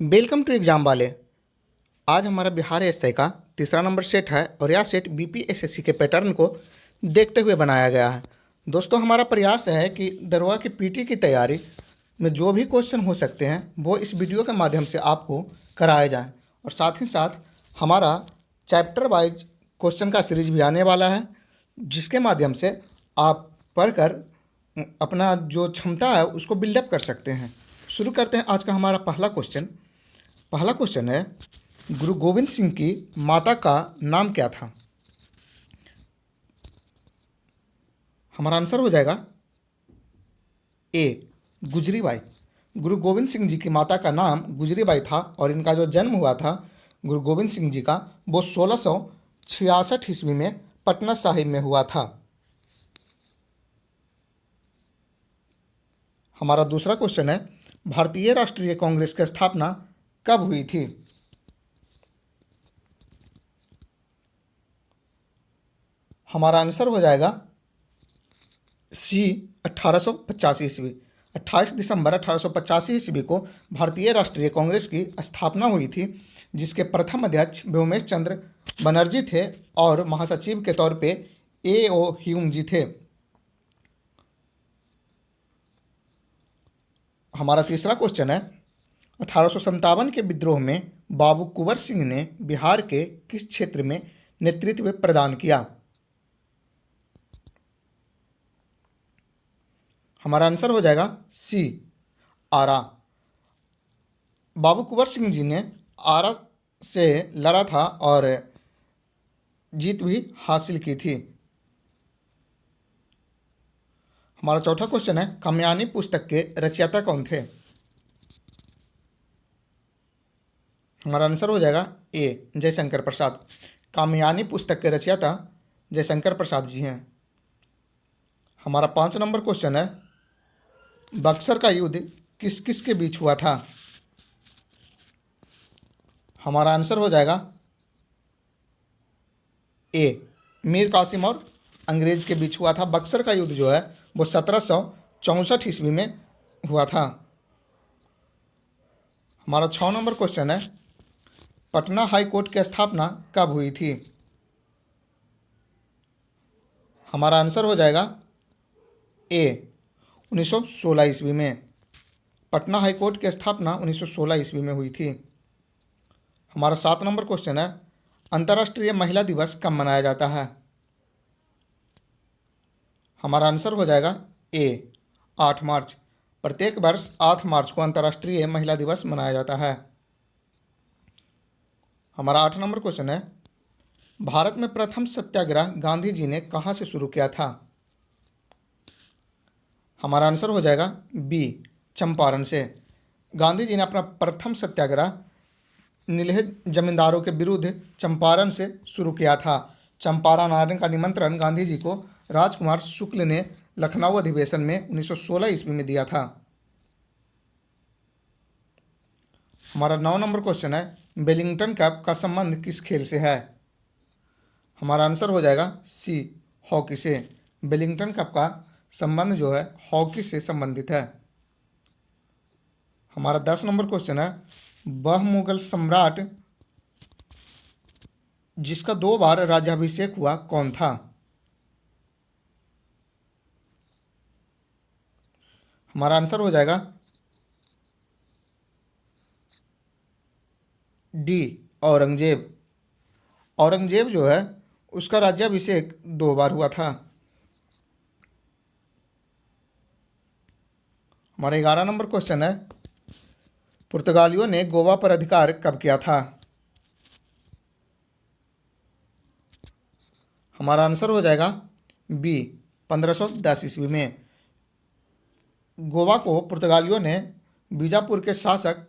Welcome to exam वाले। आज हमारा बिहार एसआई का तीसरा नंबर सेट है और यह सेट बीपीएसएससी के पैटर्न को देखते हुए बनाया गया है। दोस्तों, हमारा प्रयास है कि दरोगा की पीटी की तैयारी में जो भी क्वेश्चन हो सकते हैं वो इस वीडियो के माध्यम से आपको कराए जाएं और साथ ही साथ हमारा चैप्टर वाइज क्वेश्चन का सीरीज भी आने वाला है, जिसके माध्यम से आप पढ़कर अपना जो क्षमता है उसको बिल्डअप कर सकते हैं। शुरू करते हैं आज का हमारा पहला क्वेश्चन है, गुरु गोविंद सिंह की माता का नाम क्या था? हमारा आंसर हो जाएगा ए, गुजरीबाई। गुरु गोविंद सिंह जी की माता का नाम गुजरीबाई था और इनका जो जन्म हुआ था गुरु गोविंद सिंह जी का वो 1666 ईस्वी में पटना साहिब में हुआ था। हमारा दूसरा क्वेश्चन है, भारतीय राष्ट्रीय कांग्रेस की स्थापना कब हुई थी? हमारा आंसर हो जाएगा सी, 1885 ईस्वी। 28 दिसंबर 1885 ईस्वी को भारतीय राष्ट्रीय कांग्रेस की स्थापना हुई थी, जिसके प्रथम अध्यक्ष व्योमेश चंद्र बनर्जी थे और महासचिव के तौर पे ए.ओ. ह्यूम जी थे। हमारा तीसरा क्वेश्चन है, 1857 के विद्रोह में बाबू कुंवर सिंह ने बिहार के किस क्षेत्र में नेतृत्व प्रदान किया? हमारा आंसर हो जाएगा सी, आरा। बाबू कुंवर सिंह जी ने आरा से लड़ा था और जीत भी हासिल की थी। हमारा चौथा क्वेश्चन है, कामयानी पुस्तक के रचयिता कौन थे? हमारा आंसर हो जाएगा ए, जयशंकर प्रसाद। कामयानी पुस्तक के रचयिता जयशंकर प्रसाद जी हैं। हमारा 5 नंबर क्वेश्चन है, बक्सर का युद्ध किस किस के बीच हुआ था? हमारा आंसर हो जाएगा ए, मीर कासिम और अंग्रेज के बीच हुआ था। बक्सर का युद्ध जो है वो 1764 ईस्वी में हुआ था। हमारा 6 नंबर क्वेश्चन है, पटना हाई कोर्ट की स्थापना कब हुई थी? हमारा आंसर हो जाएगा ए, 1916 ईस्वी में। पटना हाई कोर्ट की स्थापना 1916 ईस्वी में हुई थी। हमारा 7 नंबर क्वेश्चन है, अंतर्राष्ट्रीय महिला दिवस कब मनाया जाता है? हमारा आंसर हो जाएगा ए, 8 मार्च। प्रत्येक वर्ष 8 मार्च को अंतर्राष्ट्रीय महिला दिवस मनाया जाता है। हमारा 8 नंबर क्वेश्चन है, भारत में प्रथम सत्याग्रह गांधी जी ने कहाँ से शुरू किया था? हमारा आंसर हो जाएगा बी, चंपारण से। गांधी जी ने अपना प्रथम सत्याग्रह नीलह जमींदारों के विरुद्ध चंपारण से शुरू किया था। चंपारण आने का निमंत्रण गांधी जी को राजकुमार शुक्ल ने लखनऊ अधिवेशन में 1916 ईस्वी में दिया था। हमारा 9 नंबर क्वेश्चन है, वेलिंगटन कप का संबंध किस खेल से है? हमारा आंसर हो जाएगा सी, हॉकी से। वेलिंगटन कप का संबंध जो है हॉकी से संबंधित है। हमारा 10 नंबर क्वेश्चन है, वह मुगल सम्राट जिसका 2 बार राज्याभिषेक हुआ कौन था? हमारा आंसर हो जाएगा डी, औरंगजेब। औरंगजेब जो है उसका राज्याभिषेक 2 बार हुआ था। हमारा 11 नंबर क्वेश्चन है, पुर्तगालियों ने गोवा पर अधिकार कब किया था? हमारा आंसर हो जाएगा बी, 1510 ईस्वी में। गोवा को पुर्तगालियों ने बीजापुर के शासक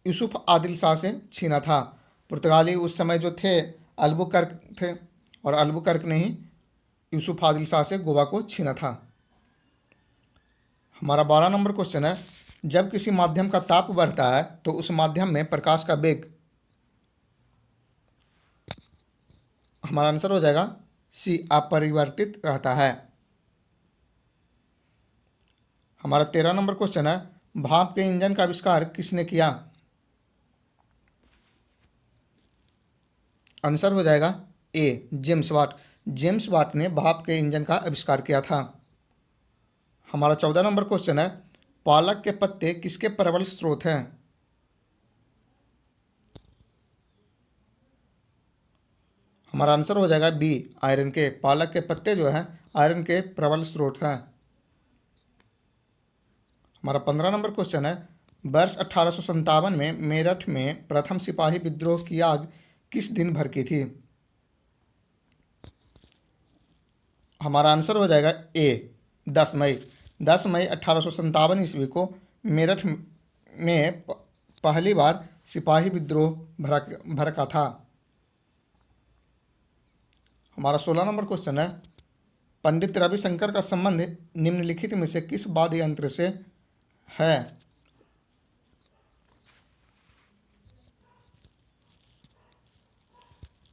यूसुफ आदिल शाह से छीना था। पुर्तगाली उस समय जो थे अल्बुकर्क थे और अल्बुकर्क ने ही यूसुफ आदिल शाह से गोवा को छीना था। हमारा 12 नंबर क्वेश्चन है, जब किसी माध्यम का ताप बढ़ता है तो उस माध्यम में प्रकाश का वेग? हमारा आंसर हो जाएगा सी, अपरिवर्तित रहता है। हमारा 13 नंबर क्वेश्चन है, भाप के इंजन का आविष्कार किसने किया? आंसर हो जाएगा ए जेम्स वाट। जेम्स वाट ने भाप के इंजन का आविष्कार किया था। हमारा 14 नंबर क्वेश्चन है, पालक के पत्ते किसके प्रबल स्रोत हैं? हमारा आंसर हो जाएगा बी आयरन के। पालक के पत्ते जो हैं आयरन के प्रबल स्रोत हैं। हमारा 15 नंबर क्वेश्चन है, वर्ष 1857 में मेरठ में प्रथम सिपाही विद्रोह की आग किस दिन भड़की थी? हमारा आंसर हो जाएगा ए 10 मई। 10 मई 1857 ईस्वी को मेरठ में पहली बार सिपाही विद्रोह भड़का था। हमारा 16 नंबर क्वेश्चन है, पंडित रविशंकर का संबंध निम्नलिखित में से किस वाद्य यंत्र से है?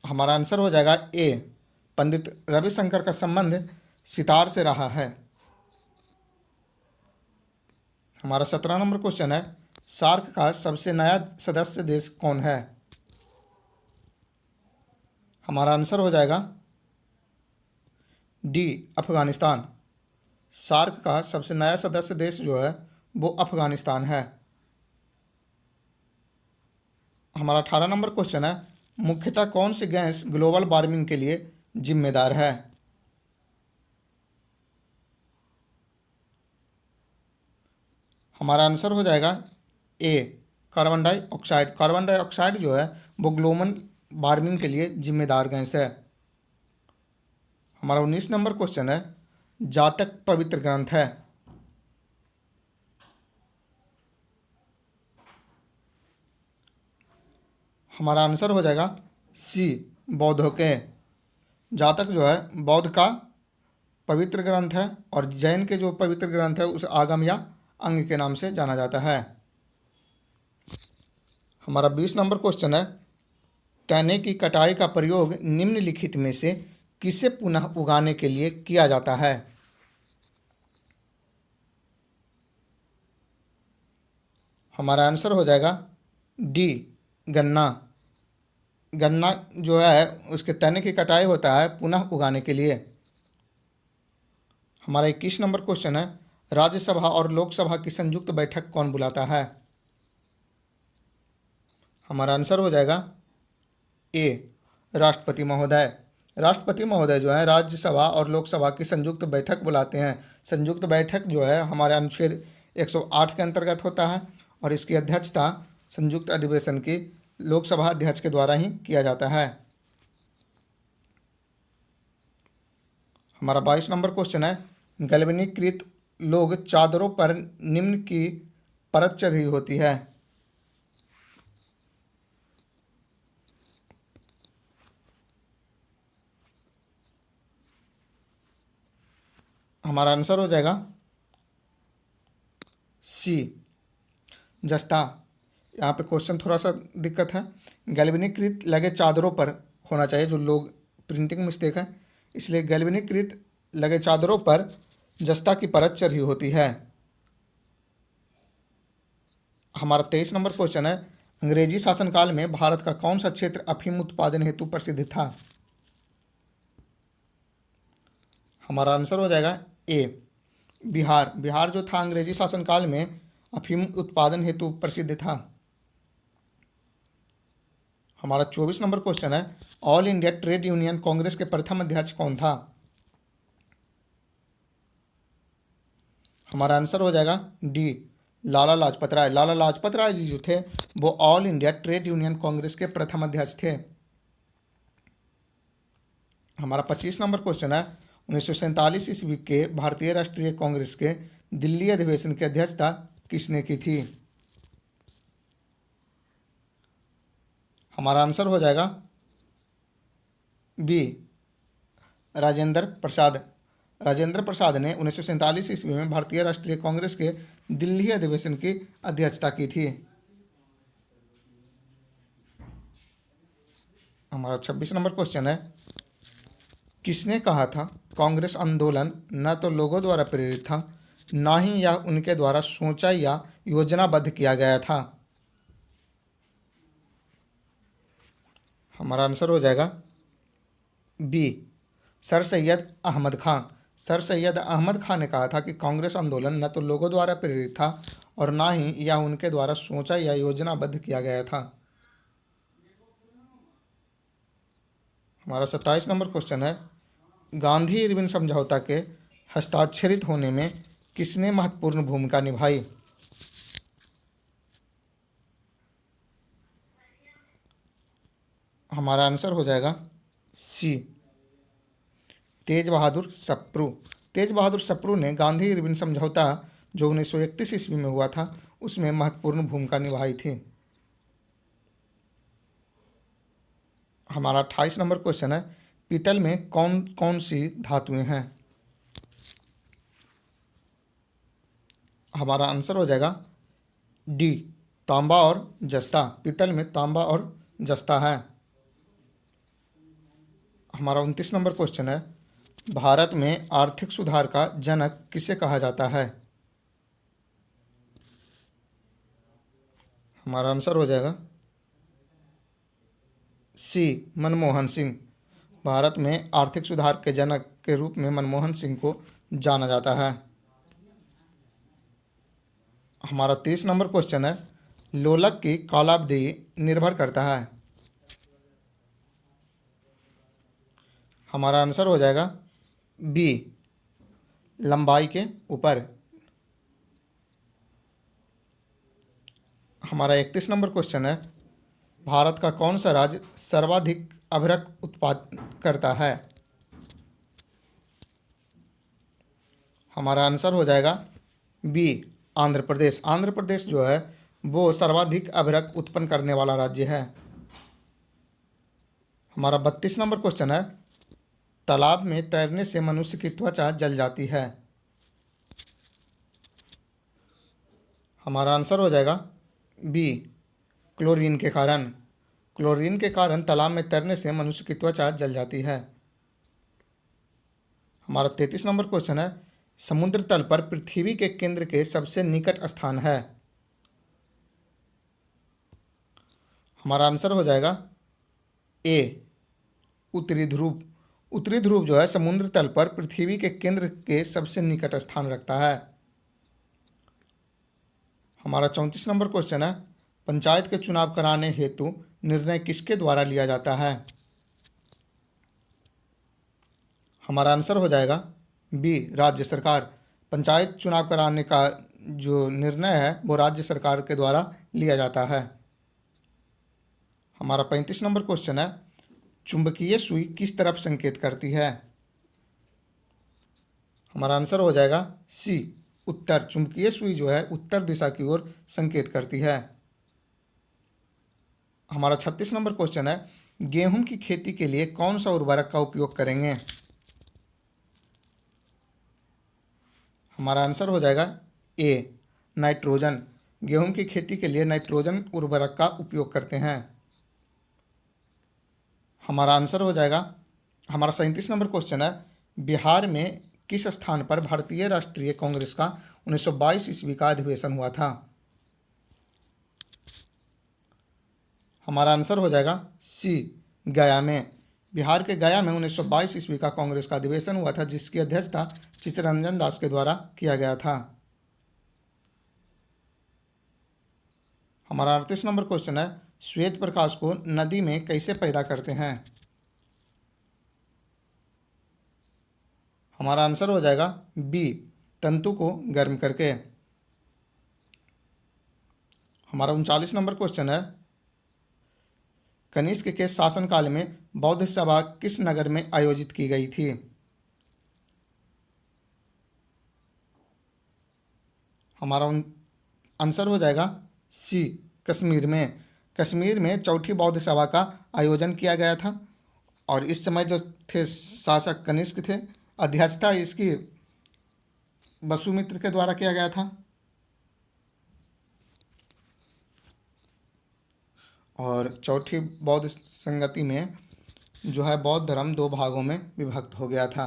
हमारा आंसर हो जाएगा ए पंडित रविशंकर का संबंध सितार से रहा है। हमारा 17 नंबर क्वेश्चन है, सार्क का सबसे नया सदस्य देश कौन है? हमारा आंसर हो जाएगा डी अफगानिस्तान। सार्क का सबसे नया सदस्य देश जो है वो अफगानिस्तान है। हमारा 18 नंबर क्वेश्चन है, मुख्यतः कौन सी गैस ग्लोबल वार्मिंग के लिए जिम्मेदार है? हमारा आंसर हो जाएगा ए कार्बन डाइऑक्साइड। कार्बन डाइऑक्साइड जो है वो ग्लोबल वार्मिंग के लिए जिम्मेदार गैस है। हमारा 19 नंबर क्वेश्चन है, जातक पवित्र ग्रंथ है? हमारा आंसर हो जाएगा सी बौद्धों के। जातक जो है बौद्ध का पवित्र ग्रंथ है और जैन के जो पवित्र ग्रंथ है उसे आगम या अंग के नाम से जाना जाता है। हमारा 20 नंबर क्वेश्चन है, तेने की कटाई का प्रयोग निम्नलिखित में से किसे पुनः उगाने के लिए किया जाता है? हमारा आंसर हो जाएगा डी गन्ना। गन्ना जो है उसके तने की कटाई होता है पुनः उगाने के लिए। हमारा 21 नंबर क्वेश्चन है, राज्यसभा और लोकसभा की संयुक्त बैठक कौन बुलाता है? हमारा आंसर हो जाएगा ए राष्ट्रपति महोदय। राष्ट्रपति महोदय जो है राज्यसभा और लोकसभा की संयुक्त बैठक बुलाते हैं। संयुक्त बैठक जो है हमारे अनुच्छेद 108 के अंतर्गत होता है और इसकी अध्यक्षता संयुक्त अधिवेशन की लोकसभा अध्यक्ष के द्वारा ही किया जाता है। हमारा 22 नंबर क्वेश्चन है, गैल्वेनीकृत लोग चादरों पर निम्न की परत चढ़ी होती है? हमारा आंसर हो जाएगा सी जस्ता। यहाँ पे क्वेश्चन थोड़ा सा दिक्कत है, गैल्वेनीकृत लगे चादरों पर होना चाहिए, जो लोग प्रिंटिंग मिस्टेक है, इसलिए गैल्वेनीकृत लगे चादरों पर जस्ता की परत चढ़ी होती है। हमारा 23 नंबर क्वेश्चन है, अंग्रेजी शासनकाल में भारत का कौन सा क्षेत्र अफीम उत्पादन हेतु प्रसिद्ध था? हमारा आंसर हो जाएगा ए बिहार। बिहार जो था अंग्रेजी शासनकाल में अफीम उत्पादन हेतु प्रसिद्ध था। हमारा 24 नंबर क्वेश्चन है, all India trade union Congress के प्रथम अध्यक्ष कौन था? हमारा आंसर हो जाएगा डी लाला लाजपत राय। लाला लाजपत राय जी जो थे वो all India trade union Congress के प्रथम अध्यक्ष थे। हमारा 25 नंबर क्वेश्चन है, 1947 ईस्वी के भारतीय राष्ट्रीय कांग्रेस के दिल्ली अधिवेशन की अध्यक्षता किसने की थी? हमारा आंसर हो जाएगा बी राजेंद्र प्रसाद। राजेंद्र प्रसाद ने 1947 ईस्वी में भारतीय राष्ट्रीय कांग्रेस के दिल्ली अधिवेशन की अध्यक्षता की थी। हमारा 26 नंबर क्वेश्चन है, किसने कहा था कांग्रेस आंदोलन न तो लोगों द्वारा प्रेरित था ना ही यह उनके द्वारा सोचा या योजनाबद्ध किया गया था? हमारा आंसर हो जाएगा B, sir Syed Ahmad Khan. Sir Syed Ahmad Khan ने कहा था कि कांग्रेस आंदोलन न तो लोगों द्वारा प्रेरित था और ना ही यह उनके द्वारा सोचा या योजनाबद्ध किया गया था। हमारा 27 नंबर क्वेश्चन है, गांधी इरविन समझौता के हस्ताक्षरित होने में किसने महत्वपूर्ण भूमिका निभाई? हमारा आंसर हो जाएगा सी, तेज बहादुर सप्रू। तेज बहादुर सप्रू ने गांधी इरविन समझौता जो 1931 ईस्वी में हुआ था उसमें महत्वपूर्ण भूमिका निभाई थी। हमारा 28 नंबर क्वेश्चन है, पीतल में कौन कौन सी धातुएं हैं? हमारा आंसर हो जाएगा डी, तांबा और जस्ता। पीतल में तांबा और जस्ता है। हमारा 29 नंबर क्वेश्चन है, भारत में आर्थिक सुधार का जनक किसे कहा जाता है? हमारा आंसर हो जाएगा सी, मनमोहन सिंह। भारत में आर्थिक सुधार के जनक के रूप में मनमोहन सिंह को जाना जाता है। हमारा 30 नंबर क्वेश्चन है, लोलक की कालावधि निर्भर करता है। हमारा आंसर हो जाएगा बी, लंबाई के ऊपर। हमारा 31 नंबर क्वेश्चन है, भारत का कौन सा राज्य सर्वाधिक अभ्रक उत्पाद करता है? हमारा आंसर हो जाएगा बी, आंध्र प्रदेश। आंध्र प्रदेश जो है वो सर्वाधिक अभ्रक उत्पन्न करने वाला राज्य है। हमारा 32 नंबर क्वेश्चन है, तालाब में तैरने से मनुष्य की त्वचा जल जाती है। हमारा आंसर हो जाएगा बी, क्लोरीन के कारण। क्लोरीन के कारण तालाब में तैरने से मनुष्य की त्वचा जल जाती है। हमारा 33 नंबर क्वेश्चन है, समुद्र तल पर पृथ्वी के केंद्र के सबसे निकट स्थान है। हमारा आंसर हो जाएगा ए, उत्तरी ध्रुव। उत्तरी ध्रुव जो है समुद्र तल पर पृथ्वी के केंद्र के सबसे निकट स्थान रखता है। हमारा 34 नंबर क्वेश्चन है, पंचायत के चुनाव कराने हेतु निर्णय किसके द्वारा लिया जाता है? हमारा आंसर हो जाएगा बी, राज्य सरकार। पंचायत चुनाव कराने का जो निर्णय है वो राज्य सरकार के द्वारा लिया जाता है। हमारा 35 नंबर क्वेश्चन है, चुंबकीय सुई किस तरफ संकेत करती है? हमारा आंसर हो जाएगा सी, उत्तर। चुंबकीय सुई जो है उत्तर दिशा की ओर संकेत करती है। हमारा 36 नंबर क्वेश्चन है, गेहूं की खेती के लिए कौन सा उर्वरक का उपयोग करेंगे? हमारा आंसर हो जाएगा ए, नाइट्रोजन। गेहूं की खेती के लिए नाइट्रोजन उर्वरक का उपयोग करते हैं। हमारा आंसर हो जाएगा, हमारा 37 नंबर क्वेश्चन है, बिहार में किस स्थान पर भारतीय राष्ट्रीय कांग्रेस का 1922 ईस्वी का अधिवेशन हुआ था? हमारा आंसर हो जाएगा सी, गया में। बिहार के गया में 1922 ईस्वी का कांग्रेस का अधिवेशन हुआ था जिसकी अध्यक्षता चित्तरंजन दास के द्वारा किया गया था। हमारा 38 नंबर क्वेश्चन है, श्वेत प्रकाश को नदी में कैसे पैदा करते हैं? हमारा आंसर हो जाएगा बी, तंतु को गर्म करके। हमारा 39 नंबर क्वेश्चन है, कनिष्क के शासनकाल में बौद्ध सभा किस नगर में आयोजित की गई थी? हमारा आंसर हो जाएगा सी, कश्मीर में। कश्मीर में चौथी बौद्ध सभा का आयोजन किया गया था और इस समय जो थे शासक कनिष्क थे, अध्यक्षता इसकी वसुमित्र के द्वारा किया गया था। और चौथी बौद्ध संगति में जो है बौद्ध धर्म दो भागों में विभक्त हो गया था।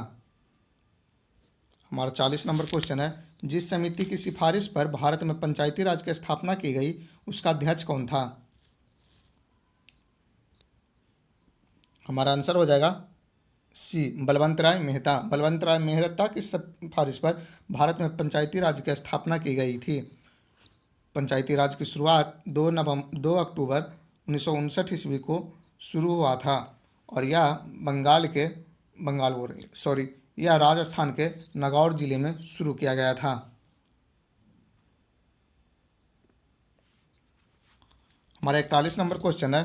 हमारा 40 नंबर क्वेश्चन है, जिस समिति की सिफारिश पर भारत में पंचायती राज की स्थापना की गई उसका अध्यक्ष कौन था? हमारा आंसर हो जाएगा सी, बलवंत राय मेहता। बलवंत राय मेहता की सिफारिश पर भारत में पंचायती राज की स्थापना की गई थी। पंचायती राज की शुरुआत 2 अक्टूबर 1959 ईस्वी को शुरू हुआ था और यह बंगाल बोल रही सॉरी यह राजस्थान के नागौर जिले में शुरू किया गया था। हमारा 41 नंबर क्वेश्चन है,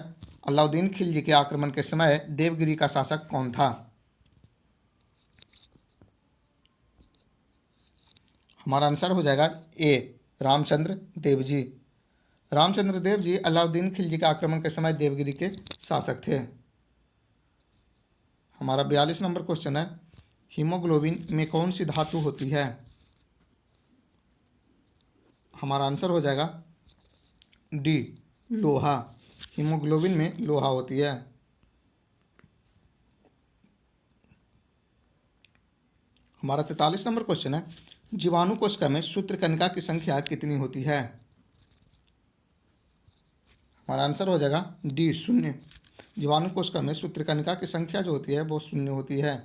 अलाउद्दीन खिलजी के आक्रमण के समय देवगिरी का शासक कौन था? हमारा आंसर हो जाएगा ए, रामचंद्र देव जी। रामचंद्र देव जी अलाउद्दीन खिलजी के आक्रमण के समय देवगिरी के शासक थे। हमारा 42 नंबर क्वेश्चन है, हीमोग्लोबिन में कौन सी धातु होती है? हमारा आंसर हो जाएगा डी, लोहा। हीमोग्लोबिन में लोहा होती है। हमारा 43 नंबर क्वेश्चन है, जीवाणु कोशिका में सूत्रकणिका की संख्या कितनी होती है? हमारा आंसर हो जाएगा डी, 0। जीवाणु कोशिका में सूत्रकणिका की संख्या जो होती है वो 0 होती है।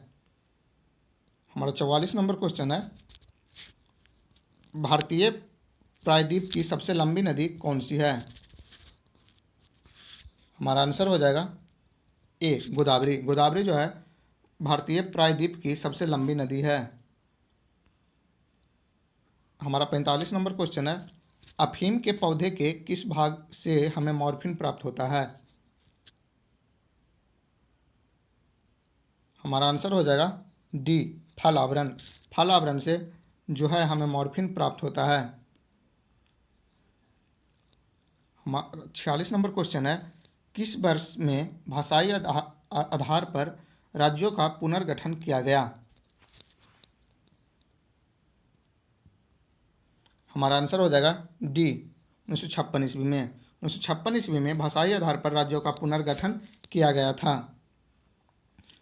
हमारा 44 नंबर क्वेश्चन है, भारतीय प्रायद्वीप की सबसे लंबी नदी कौन सी है? हमारा आंसर हो जाएगा ए, गोदावरी। गोदावरी जो है भारतीय प्रायद्वीप की सबसे लंबी नदी है। हमारा 45 नंबर क्वेश्चन है, अफीम के पौधे के किस भाग से हमें मॉर्फिन प्राप्त होता है? हमारा आंसर हो जाएगा डी, फल आवरण। फल आवरण से जो है हमें मॉर्फिन प्राप्त होता है। हमारा 46 नंबर क्वेश्चन है, किस वर्ष में भाषाई आधार पर राज्यों का पुनर्गठन किया गया? हमारा आंसर हो जाएगा डी, 1956 ईस्वी में। 1956 ईस्वी में भाषाई आधार पर राज्यों का पुनर्गठन किया गया था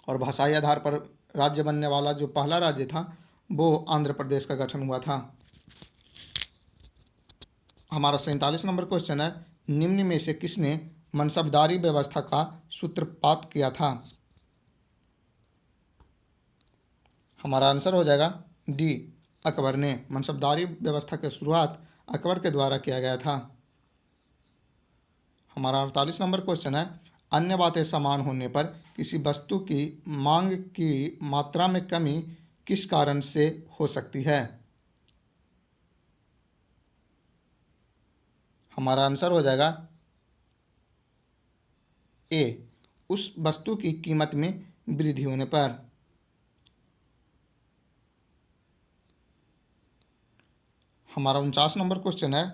और भाषाई आधार पर राज्य बनने वाला जो पहला राज्य था वो आंध्र प्रदेश का गठन हुआ था। हमारा 47 नंबर क्वेश्चन है, निम्न में से किसने मनसबदारी व्यवस्था का सूत्रपात किया था? हमारा आंसर हो जाएगा डी, अकबर ने। मनसबदारी व्यवस्था की शुरुआत अकबर के द्वारा किया गया था। हमारा 48 नंबर क्वेश्चन है, अन्य बातें समान होने पर किसी वस्तु की मांग की मात्रा में कमी किस कारण से हो सकती है? हमारा आंसर हो जाएगा ए, उस वस्तु की कीमत में वृद्धि होने पर। हमारा 49 नंबर क्वेश्चन है,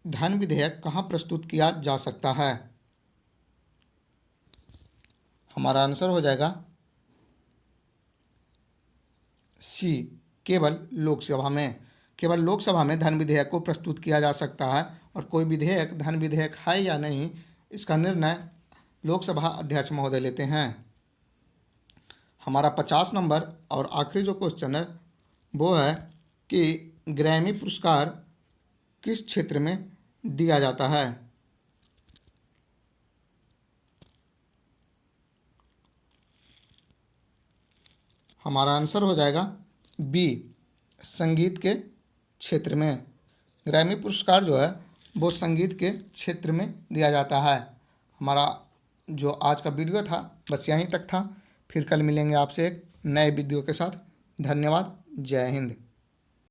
धन विधेयक कहाँ प्रस्तुत किया जा सकता है? हमारा आंसर हो जाएगा सी, केवल लोकसभा में। केवल लोकसभा में धन विधेयक को प्रस्तुत किया जा सकता है और कोई विधेयक धन विधेयक है या नहीं इसका निर्णय लोकसभा अध्यक्ष महोदय लेते हैं। हमारा 50 नंबर और आखिरी जो क्वेश्चन है वो है कि ग्रैमी पुरस्कार किस क्षेत्र में दिया जाता है? हमारा आंसर हो जाएगा बी, संगीत के क्षेत्र में। ग्रैमी पुरस्कार जो है वो संगीत के क्षेत्र में दिया जाता है। हमारा जो आज का वीडियो था बस यहीं तक था। फिर कल मिलेंगे आपसे एक नए वीडियो के साथ। धन्यवाद। जय हिंद।